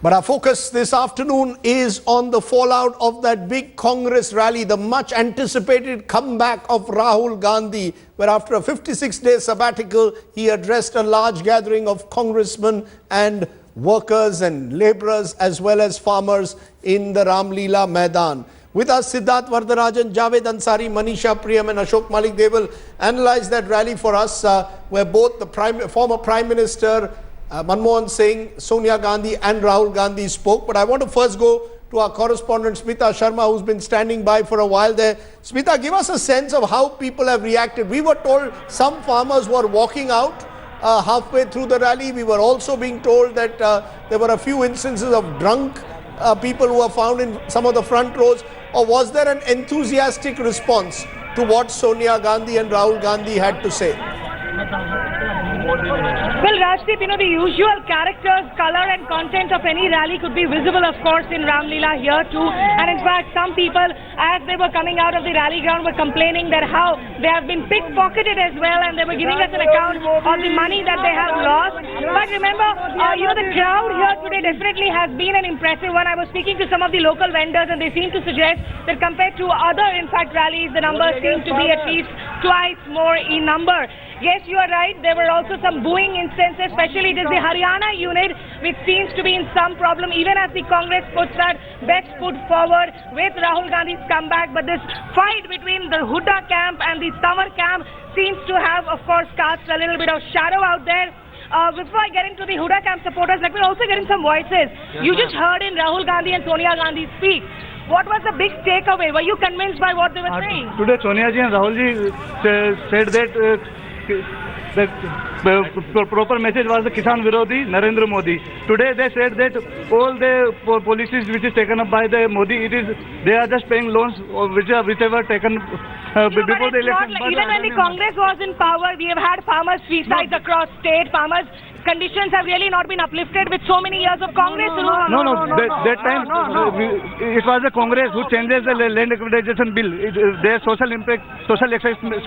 But our focus this afternoon is on the fallout of that big Congress rally, the much anticipated comeback of Rahul Gandhi, where after a 56-day sabbatical, he addressed a large gathering of congressmen and workers and laborers as well as farmers in the Ramleela Maidan. With us, Siddharth Vardarajan, Javed Ansari, Manisha Priyam and Ashok Malik. They will analyze that rally for us, where both the former Prime Minister Manmohan Singh, Sonia Gandhi and Rahul Gandhi spoke. But I want to first go to our correspondent Smita Sharma, who's been standing by for a while there. Smita, give us a sense of how people have reacted. We were told some farmers were walking out halfway through the rally. We were also being told that there were a few instances of drunk people who were found in some of the front rows. Or was there an enthusiastic response to what Sonia Gandhi and Rahul Gandhi had to say? Well, Rajdeep, the usual characters, color and content of any rally could be visible, of course, in Ramleela here too. And in fact, some people, as they were coming out of the rally ground, were complaining that how they have been pickpocketed as well, and they were giving us an account of the money that they have lost. But remember, the crowd here today definitely has been an impressive one. I was speaking to some of the local vendors, and they seem to suggest that compared to other, in fact, rallies, the numbers seem to be at least twice more in number. Yes, you are right. There were also some booing instances, especially it is the Haryana unit, which seems to be in some problem, even as the Congress puts that best foot forward with Rahul Gandhi's comeback. But this fight between the Hooda camp and the Tamar camp seems to have, of course, cast a little bit of shadow out there. Before I get into the Hooda camp supporters, let me also get in some voices. You just heard in Rahul Gandhi and Sonia Gandhi speak. What was the big takeaway? Were you convinced by what they were saying? Today, Sonia ji and Rahul ji said that the proper message was the Kisan Virodhi, Narendra Modi. Today they said that all the policies which is taken up by the Modi, they are just paying loans whichever taken before the election. Even when the Congress was in power, we have had farmers' suicides across state. Farmers' conditions have really not been uplifted with so many years of Congress rule. That time it was the Congress who changes the land acquisition bill. Their social impact assessment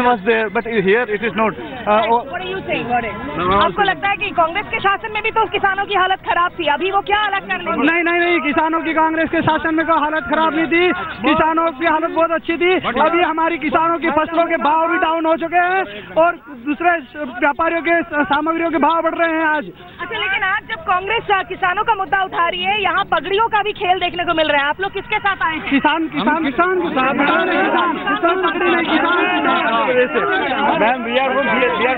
was there, but here it is not. What are you saying about it? आपको लगता है कि कांग्रेस के शासन में भी तो किसानों की हालत खराब थी? अभी वो क्या अलग करने? नहीं, किसानों की कांग्रेस के शासन में कोई हालत खराब नहीं थी. किसानों की हालत बहुत अच्छी थी. अभी हमारी किसानों की फसलों के भाव भी डाउन हो चुके हैं और दूसरे व्यापारियों के सामग्रियों के भाव बढ़ रहे हैं आज. अच्छा, लेकिन आज जब कांग्रेस किसानों का मुद्दा उठा रही है, यहाँ पगड़ियों का भी खेल देखने को मिल रहा है. आप लोग किसके साथ आए हैं? किसान के साथ. Ma'am, we are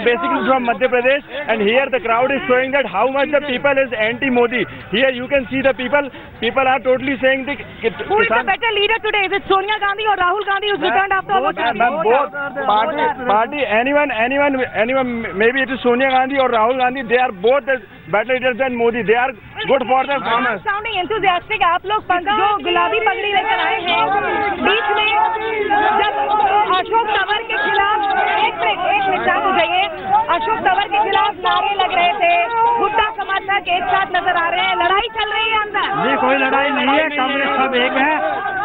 basically from Madhya Pradesh, and here the crowd is showing that how much the people is anti-Modi. Here you can see the people are totally saying that. Who is the better leader today? Is it Sonia Gandhi or Rahul Gandhi who's returned after almost 30 years? Both party, anyone, maybe it is Sonia Gandhi or Rahul Gandhi, they are both better leaders than Modi. They are good for the farmers. Sounding enthusiastic. आप लोग जो गुलाबी पगड़ी लेकर आए हैं, बीच में जब अशोक तंवर के खिलाफ एक मिनट आप हो जाइए, अशोक तंवर के खिलाफ नारे लग रहे थे, हुड्डा समर्थक एक साथ नजर आ रहे हैं, लड़ाई चल रही है अंदर? ये कोई लड़ाई नहीं है, कांग्रेस सब एक है.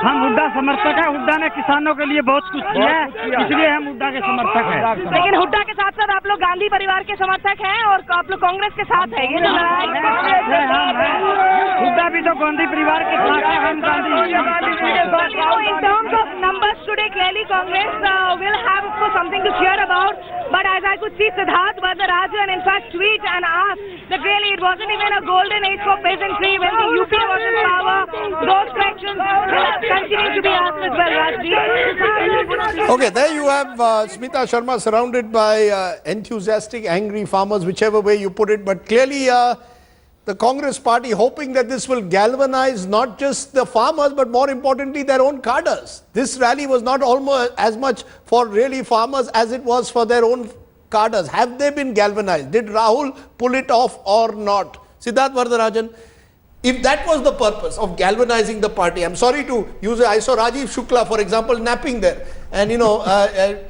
हम हुड्डा समर्थक है. हुड्डा ने किसानों के लिए बहुत कुछ किया है, इसलिए हम हुड्डा के समर्थक हैं. लेकिन हुड्डा के साथ साथ आप लोग गांधी परिवार के समर्थक हैं और आप लोग कांग्रेस के साथ है. ये जो लड़ाई हुड्डा भी तो गांधी परिवार के साथ है. हम Gandhi. In terms of numbers today, clearly Congress will have of course something to cheer about. But as I could see Siddharth Vardarajan in fact tweet and ask that really it wasn't even a golden age for peasantry when the UP was in power. Those questions will continue to be asked as well, Rajdeep. Okay, there you have Smita Sharma surrounded by enthusiastic, angry farmers, whichever way you put it. But clearly the Congress party hoping that this will galvanize not just the farmers, but more importantly their own cadres. This rally was not almost as much for really farmers as it was for their own cadres. Have they been galvanized? Did Rahul pull it off or not? Siddharth Vardarajan, if that was the purpose of galvanizing the party, I'm sorry to use it. I saw Rajiv Shukla, for example, napping there and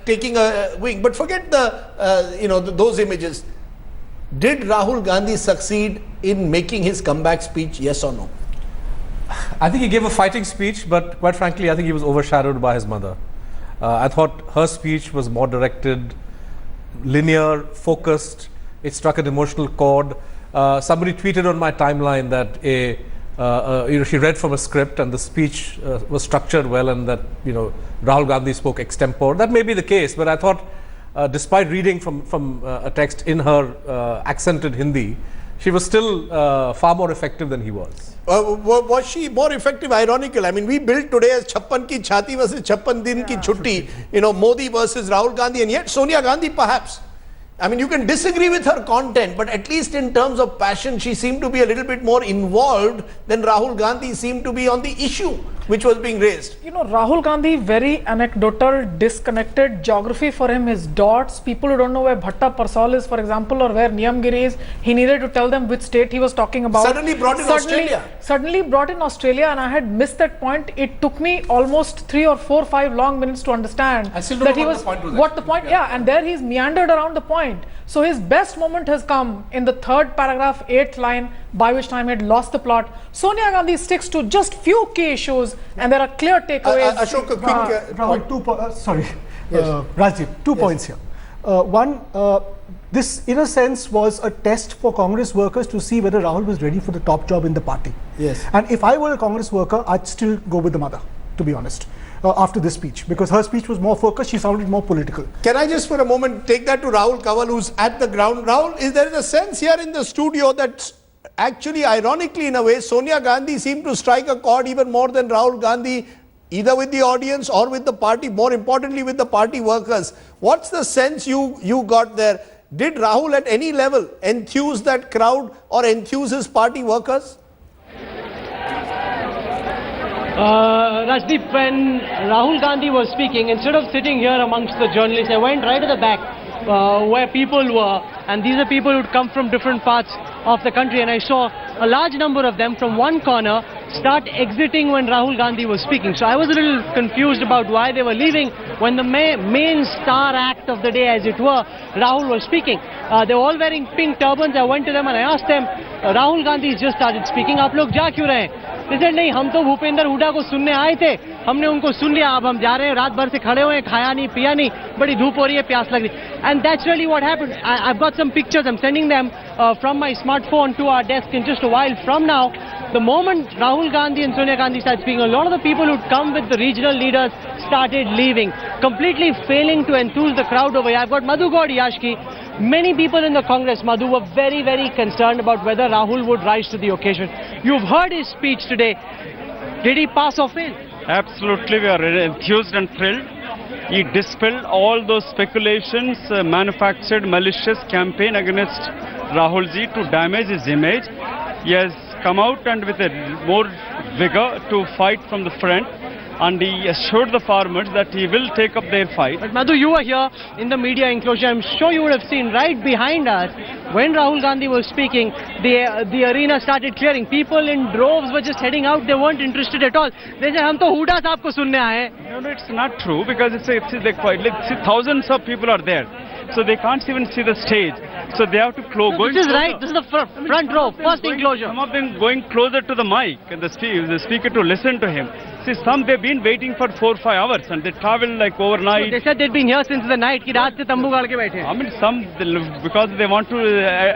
taking a wing. But forget those images. Did Rahul Gandhi succeed in making his comeback speech, yes or no? I think he gave a fighting speech, but quite frankly, I think he was overshadowed by his mother. I thought her speech was more directed, linear, focused. It struck an emotional chord. somebody tweeted on my timeline that she read from a script and the speech was structured well, and that Rahul Gandhi spoke extempore. That may be the case, but I thought, despite reading from a text in her accented Hindi, she was still far more effective than he was. Was she more effective? Ironical. I mean, we built today as 56 ki chhati versus 56 din ki chutti, Modi versus Rahul Gandhi, and yet Sonia Gandhi perhaps. I mean, you can disagree with her content, but at least in terms of passion, she seemed to be a little bit more involved than Rahul Gandhi seemed to be on the issue which was being raised. Rahul Gandhi, very anecdotal, disconnected. Geography for him is dots. People who don't know where Bhatta Parsal is, for example, or where Niyamgiri is, he needed to tell them which state he was talking about. Suddenly brought in Australia. Suddenly brought in Australia, and I had missed that point. It took me almost 3 or 4 or 5 long minutes to understand I still don't know what the point was. And there he's meandered around the point. So his best moment has come in the 3rd paragraph, 8th line, by which time he had lost the plot. Sonia Gandhi sticks to just few key issues, and there are clear takeaways. Ashok, a quick Rahul, Rajdeep, 2 points here. One, this in a sense was a test for Congress workers to see whether Rahul was ready for the top job in the party. Yes. And if I were a Congress worker, I'd still go with the mother, to be honest, after this speech, because her speech was more focused, she sounded more political. Can I just for a moment take that to Rahul Kanwal, who's at the ground? Rahul, is there a sense here in the studio that actually, ironically in a way, Sonia Gandhi seemed to strike a chord even more than Rahul Gandhi, either with the audience or with the party, more importantly with the party workers? What's the sense you got there? Did Rahul at any level enthuse that crowd or enthuse his party workers? Rajdeep, when Rahul Gandhi was speaking, instead of sitting here amongst the journalists, I went right at the back where people were, and these are people who'd come from different parts of the country, and I saw a large number of them from one corner start exiting when Rahul Gandhi was speaking. So I was a little confused about why they were leaving when the main star act of the day, as it were, Rahul was speaking. They were all wearing pink turbans. I went to them and I asked them, Rahul Gandhi just started speaking, आप लोग जा क्यों रहे हैं? They said, नहीं, हम तो भूपेंद्र हुड्डा को सुनने आए थे, हमने उनको सुन लिया, अब हम जा रहे हैं, रात भर से खड़े हुए हैं, खाया नहीं, पिया नहीं, बड़ी धूप हो रही है, प्यास लग रही है. And that's really what happened. I've got some pictures, I'm sending them from my smartphone to our desk in just a while from now. The moment Rahul Gandhi and Sonia Gandhi started speaking, a lot of the people who'd come with the regional leaders started leaving, completely failing to enthuse the crowd over here. I've got Madhu Gaud Yashki. Many people in the Congress, Madhu, were very, very concerned about whether Rahul would rise to the occasion. You've heard his speech today. Did he pass or fail? Absolutely, we are enthused and thrilled. He dispelled all those speculations, manufactured malicious campaign against Rahulji to damage his image. He has come out and with a more vigor to fight from the front, and he assured the farmers that he will take up their fight. But Madhu, you were here in the media enclosure. I'm sure you would have seen right behind us when Rahul Gandhi was speaking, the arena started clearing. People in droves were just heading out. They weren't interested at all. They said, "Hum to Huda saab ko sunne aaye." No, it's not true, because thousands of people are there, so they can't even see the stage. So they have to close. No, this is right. This is the front row, first enclosure. Some of them going closer to the mic and the speaker to listen to him. See, some they've been waiting for 4 or 5 hours and they travel like overnight. So they said they'd been here since the night. Ki raat se tambu gaad ke baithe. I mean, some because they want to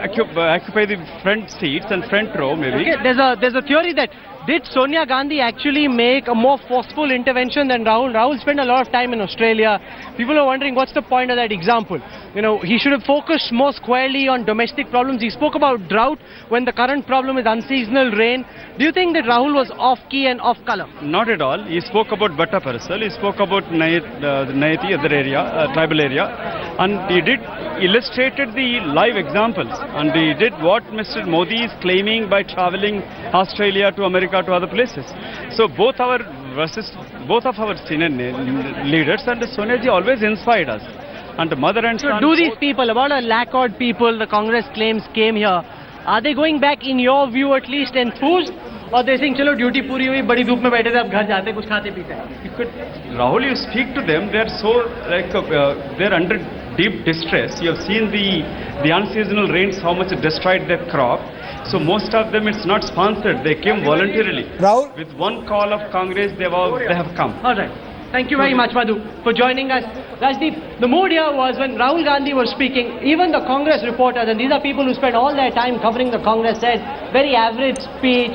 occupy the front seats and front row, maybe. Okay, there's a theory that did Sonia Gandhi actually make a more forceful intervention than Rahul? Rahul spent a lot of time in Australia. People are wondering what's the point of that example. You know, he should have focused more squarely on domestic problems. He spoke about drought when the current problem is unseasonal rain. Do you think that Rahul was off key and off color? Not at all. He spoke about Bhatta Parsal. He spoke about Nayati, other area, tribal area, and he did illustrated the live examples, and he did what Mr. Modi is claiming by traveling Australia to America to other places. So both of our senior leaders and Sonia ji always inspired us. And the mother and son. So do these people, about a lakh odd people the Congress claims came here, are they going back, in your view at least, enthused? Or they saying, chalo duty puri hui, badi dhoop mein baithe the, ab ghar jaate, kuch khate peete hai. Rahul, you speak to them, they are so like they're under deep distress. You have seen the unseasonal rains, how much it destroyed their crop. So most of them, it's not sponsored. They came voluntarily. Rahul? With one call of Congress, they have come. All right. Thank you very much, Madhu, for joining us. Rajdeep, the mood here was when Rahul Gandhi was speaking, even the Congress reporters, and these are people who spend all their time covering the Congress, said, very average speech,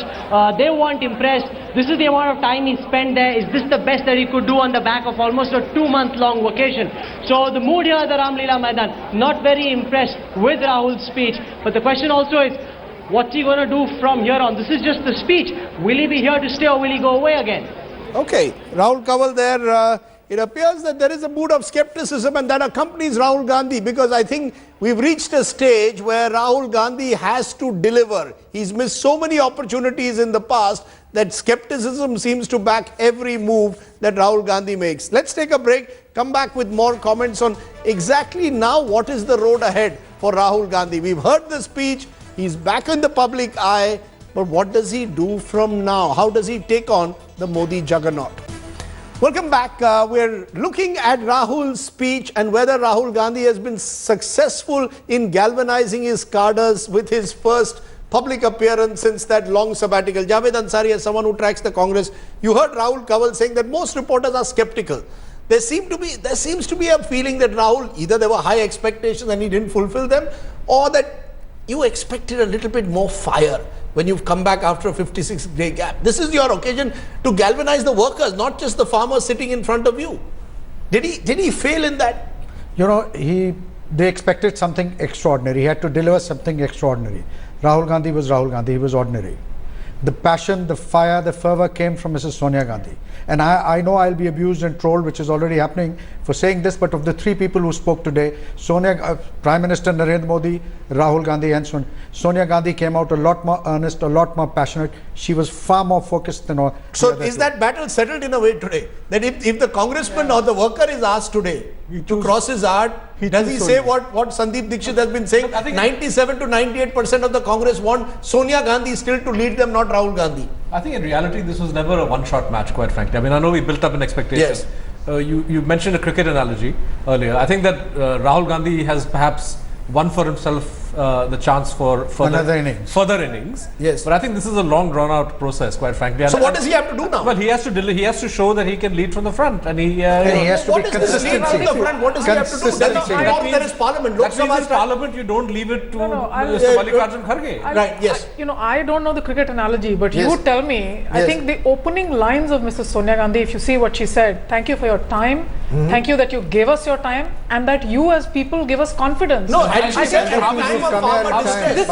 they weren't impressed. This is the amount of time he spent there. Is this the best that he could do on the back of almost a 2-month-long vacation? So the mood here at the Ramlila Maidan, not very impressed with Rahul's speech. But the question also is, what's he going to do from here on? This is just the speech. Will he be here to stay or will he go away again? Okay, Rahul Kanwal there, it appears that there is a mood of skepticism and that accompanies Rahul Gandhi, because I think we've reached a stage where Rahul Gandhi has to deliver. He's missed so many opportunities in the past that skepticism seems to back every move that Rahul Gandhi makes. Let's take a break, come back with more comments on exactly now what is the road ahead for Rahul Gandhi. We've heard the speech, he's back in the public eye, but what does he do from now? How does he take on the Modi juggernaut? Welcome back. We're looking at Rahul's speech and whether Rahul Gandhi has been successful in galvanizing his cadres with his first public appearance since that long sabbatical. Javed Ansari, as someone who tracks the Congress, you heard Rahul Kanwal saying that most reporters are skeptical. There seems to be a feeling that Rahul, either there were high expectations and he didn't fulfill them, or that you expected a little bit more fire when you've come back after a 56-day gap. This is your occasion to galvanize the workers, not just the farmers sitting in front of you. Did he fail in that? You know, they expected something extraordinary. He had to deliver something extraordinary. Rahul Gandhi was Rahul Gandhi. He was ordinary. The passion, the fire, the fervor came from Mrs. Sonia Gandhi. And I know I'll be abused and trolled, which is already happening for saying this, but of the three people who spoke today, Prime Minister Narendra Modi, Rahul Gandhi and Sonia Gandhi came out a lot more earnest, a lot more passionate. She was far more focused than all. So is that battle settled in a way today? That if the congressman or the worker is asked today to cross his heart, does he say what Sandeep Dixit has been saying? 97 to 98% of the Congress want Sonia Gandhi still to lead them, not Rahul Gandhi. I think in reality this was never a one-shot match, quite frankly. I mean, I know we built up an expectation. Yes. You mentioned a cricket analogy earlier. I think that Rahul Gandhi has perhaps won for himself the chance for further innings. Yes. But I think this is a long drawn-out process, quite frankly. So what does he have to do now? Well, he has to show that he can lead from the front, and he has to be consistent. What does he have to do? There is Parliament. That means in Parliament you don't leave it to Mr. Mallikarjun Kharge. Right. Yes. I don't know the cricket analogy, but you tell me. I think the opening lines of Mrs. Sonia Gandhi, if you see what she said, thank you for your time, thank you that you gave us your time, and that you as people give us confidence. No, and she said time of farmer distress.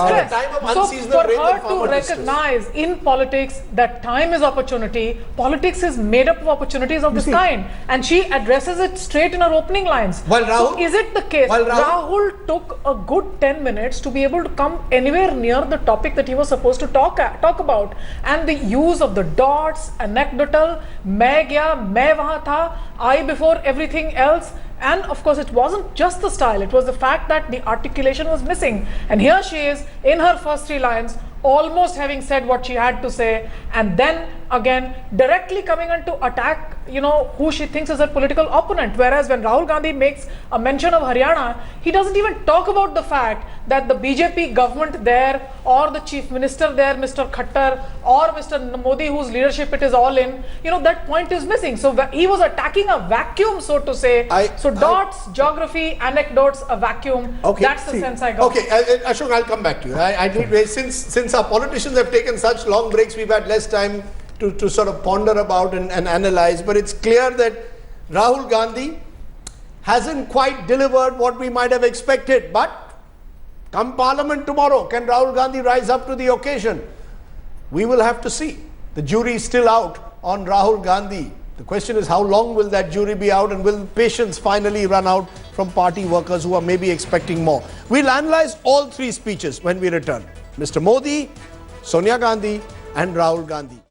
So for her to recognize in politics that time is opportunity, politics is made up of opportunities of this kind, and she addresses it straight in her opening lines. So is it the case? Rahul took a good 10 minutes to be able to come anywhere near the topic that he was supposed to talk about, and the use of the dots, anecdotal, main gaya, main wahan tha, I before everything else. And of course, it wasn't just the style, it was the fact that the articulation was missing. And here she is in her first 3 lines, almost having said what she had to say, and then again directly coming on to attack who she thinks is her political opponent. Whereas when Rahul Gandhi makes a mention of Haryana, he doesn't even talk about the fact that the BJP government there, or the chief minister there, Mr. Khattar, or Mr. Modi, whose leadership it is all in, that point is missing. So he was attacking a vacuum, so to say. Dots, geography, anecdotes, a vacuum. Okay, that's the sense I got. Okay, Ashok, I'll come back to you. I need, since our politicians have taken such long breaks, we've had less time to sort of ponder about and analyze, but it's clear that Rahul Gandhi hasn't quite delivered what we might have expected. But come Parliament tomorrow, can Rahul Gandhi rise up to the occasion? We will have to see. The jury is still out on Rahul Gandhi. The question is, how long will that jury be out, and will patience finally run out from party workers who are maybe expecting more? We'll analyze all 3 speeches when we return. Mr. Modi, Sonia Gandhi and Rahul Gandhi.